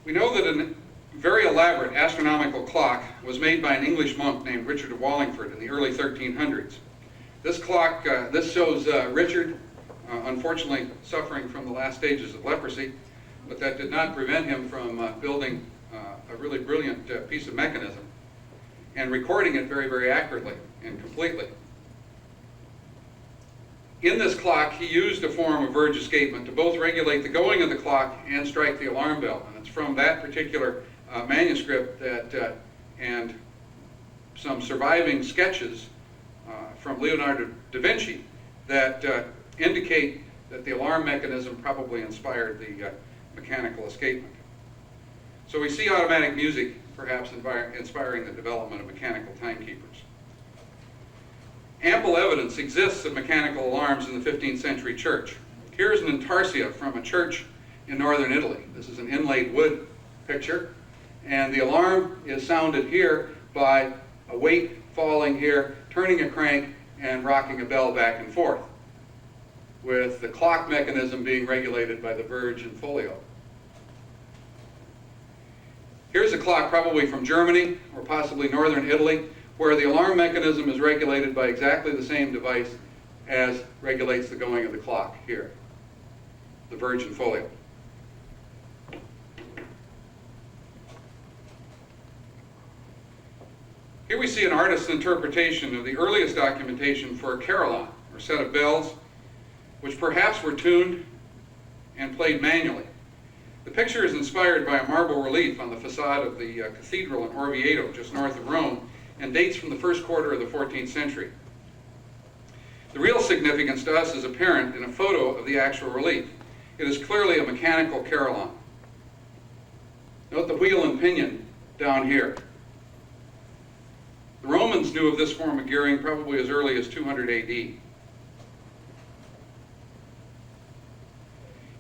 We know that a very elaborate astronomical clock was made by an English monk named Richard of Wallingford in the early 1300s. This clock, this shows Richard, unfortunately suffering from the last stages of leprosy, but that did not prevent him from building a really brilliant piece of mechanism and recording it very, very accurately and completely. In this clock, he used a form of verge escapement to both regulate the going of the clock and strike the alarm bell. And it's from that particular manuscript that, and some surviving sketches from Leonardo da Vinci that indicate that the alarm mechanism probably inspired the mechanical escapement. So we see automatic music perhaps inspiring the development of mechanical timekeepers. Ample evidence exists of mechanical alarms in the 15th century church. Here's an intarsia from a church in northern Italy. This is an inlaid wood picture, and the alarm is sounded here by a weight falling here, turning a crank, and rocking a bell back and forth, with the clock mechanism being regulated by the verge and folio. Here's a clock probably from Germany or possibly northern Italy, where the alarm mechanism is regulated by exactly the same device as regulates the going of the clock here, the verge and folio. Here we see an artist's interpretation of the earliest documentation for a carillon, or set of bells, which perhaps were tuned and played manually. The picture is inspired by a marble relief on the facade of the cathedral in Orvieto, just north of Rome, and dates from the first quarter of the 14th century. The real significance to us is apparent in a photo of the actual relief. It is clearly a mechanical carillon. Note the wheel and pinion down here. The Romans knew of this form of gearing probably as early as 200 AD.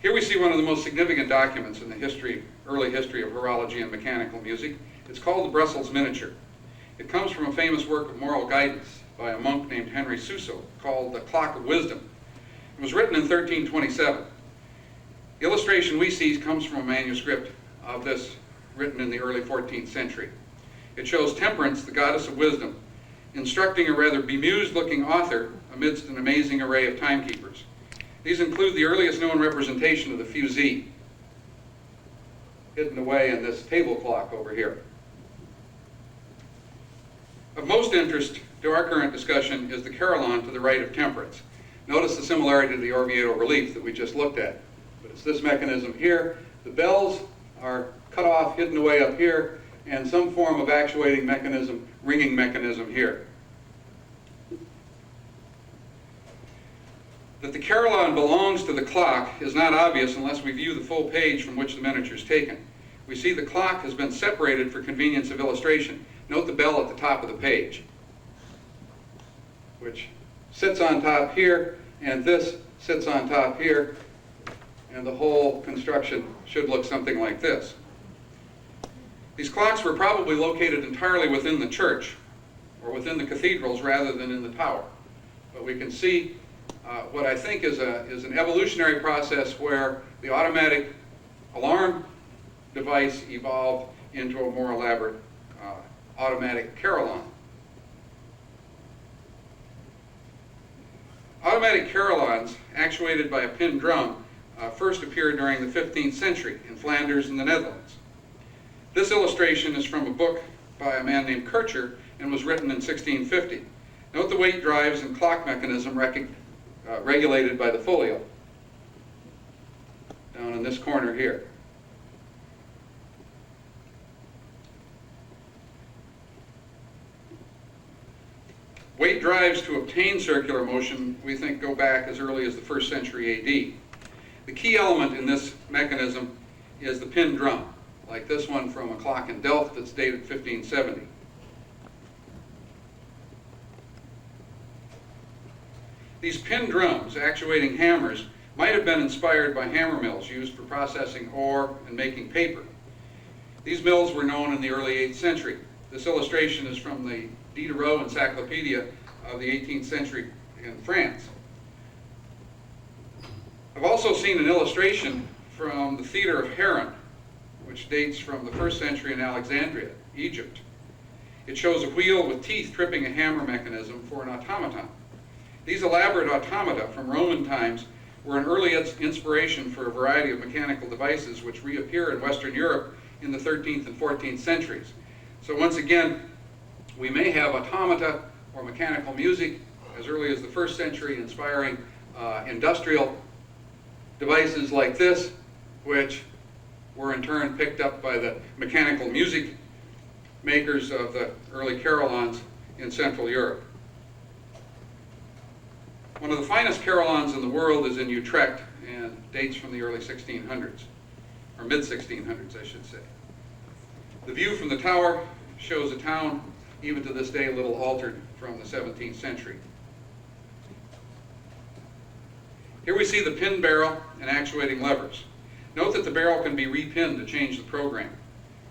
Here we see one of the most significant documents in the early history of horology and mechanical music. It's called the Brussels Miniature. It comes from a famous work of moral guidance by a monk named Henry Suso called The Clock of Wisdom. It was written in 1327. The illustration we see comes from a manuscript of this written in the early 14th century. It shows Temperance, the goddess of wisdom, instructing a rather bemused-looking author amidst an amazing array of timekeepers. These include the earliest known representation of the fusee, hidden away in this table clock over here. Of most interest to our current discussion is the carillon to the right of Temperance. Notice the similarity to the Orvieto relief that we just looked at. But it's this mechanism here. The bells are cut off, hidden away up here, and some form of actuating mechanism, ringing mechanism here. That the carillon belongs to the clock is not obvious unless we view the full page from which the miniature is taken. We see the clock has been separated for convenience of illustration. Note the bell at the top of the page, which sits on top here, and this sits on top here, and the whole construction should look something like this. These clocks were probably located entirely within the church, or within the cathedrals rather than in the tower. But we can see what I think is an evolutionary process where the automatic alarm device evolved into a more elaborate automatic carillon. Automatic carillons, actuated by a pin drum, first appeared during the 15th century in Flanders and the Netherlands. This illustration is from a book by a man named Kircher and was written in 1650. Note the weight drives and clock mechanism regulated by the folio, down in this corner here. Weight drives to obtain circular motion, we think, go back as early as the 1st century AD. The key element in this mechanism is the pin drum, like this one from a clock in Delft that's dated 1570. These pin drums, actuating hammers, might have been inspired by hammer mills used for processing ore and making paper. These mills were known in the early 8th century. This illustration is from the Diderot Encyclopedia of the 18th century in France. I've also seen an illustration from the Theater of Heron, which dates from the 1st century in Alexandria, Egypt. It shows a wheel with teeth tripping a hammer mechanism for an automaton. These elaborate automata from Roman times were an early inspiration for a variety of mechanical devices which reappear in Western Europe in the 13th and 14th centuries. So once again, we may have automata or mechanical music as early as the 1st century inspiring industrial devices like this, which were in turn picked up by the mechanical music makers of the early carillons in Central Europe. One of the finest carillons in the world is in Utrecht and dates from the early 1600s, or mid-1600s, I should say. The view from the tower shows a town, even to this day, a little altered from the 17th century. Here we see the pin barrel and actuating levers. Note that the barrel can be repinned to change the program.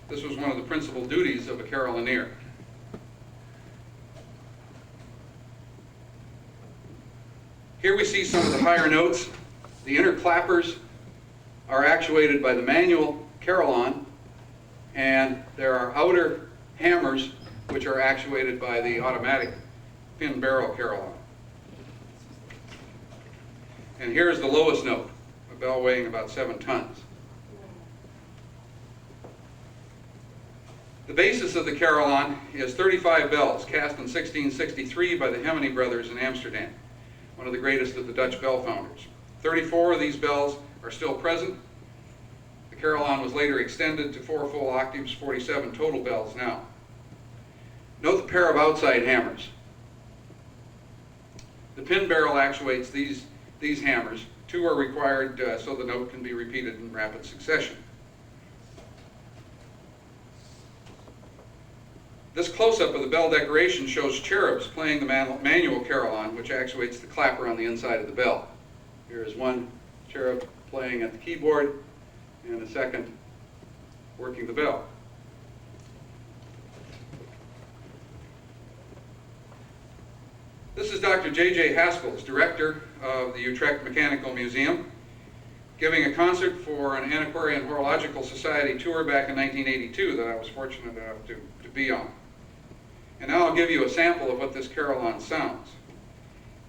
This was one of the principal duties of a carillonneur. Here we see some of the higher notes. The inner clappers are actuated by the manual carillon, and there are outer hammers which are actuated by the automatic pin barrel carillon. And here's the lowest note, a bell weighing about 7 tons. The basis of the carillon is 35 bells cast in 1663 by the Hemeny brothers in Amsterdam, one of the greatest of the Dutch bell founders. 34 of these bells are still present. The carillon was later extended to 4 full octaves, 47 total bells now. Note the pair of outside hammers. The pin barrel actuates these hammers. 2 are required so the note can be repeated in rapid succession. This close-up of the bell decoration shows cherubs playing the manual carillon, which actuates the clapper on the inside of the bell. Here is one cherub playing at the keyboard, and a second working the bell. This is Dr. J.J. Haskell's, director of the Utrecht Mechanical Museum, giving a concert for an Antiquarian Horological Society tour back in 1982 that I was fortunate enough to be on. And now I'll give you a sample of what this carillon sounds.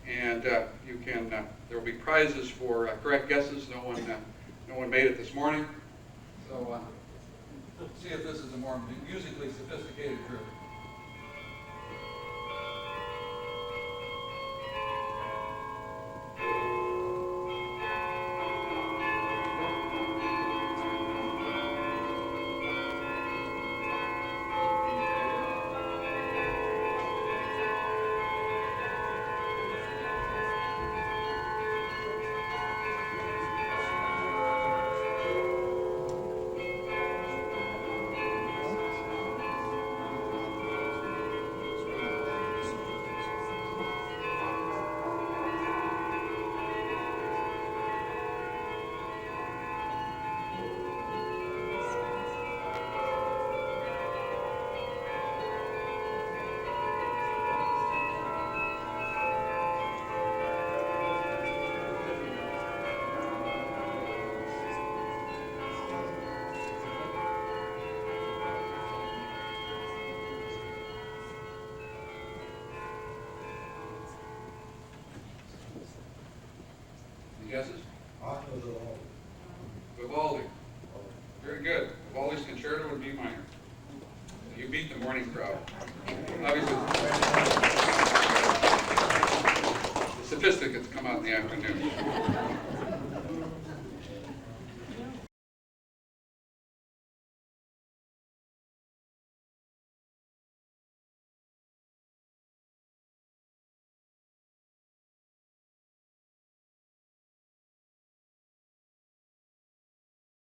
And there will be prizes for correct guesses. No one made it this morning. So let's see if this is a more musically sophisticated group. Guesses? Vivaldi. Very good. Vivaldi's Concerto in B minor. You beat the morning crowd. Obviously, the sophisticates come out in the afternoon.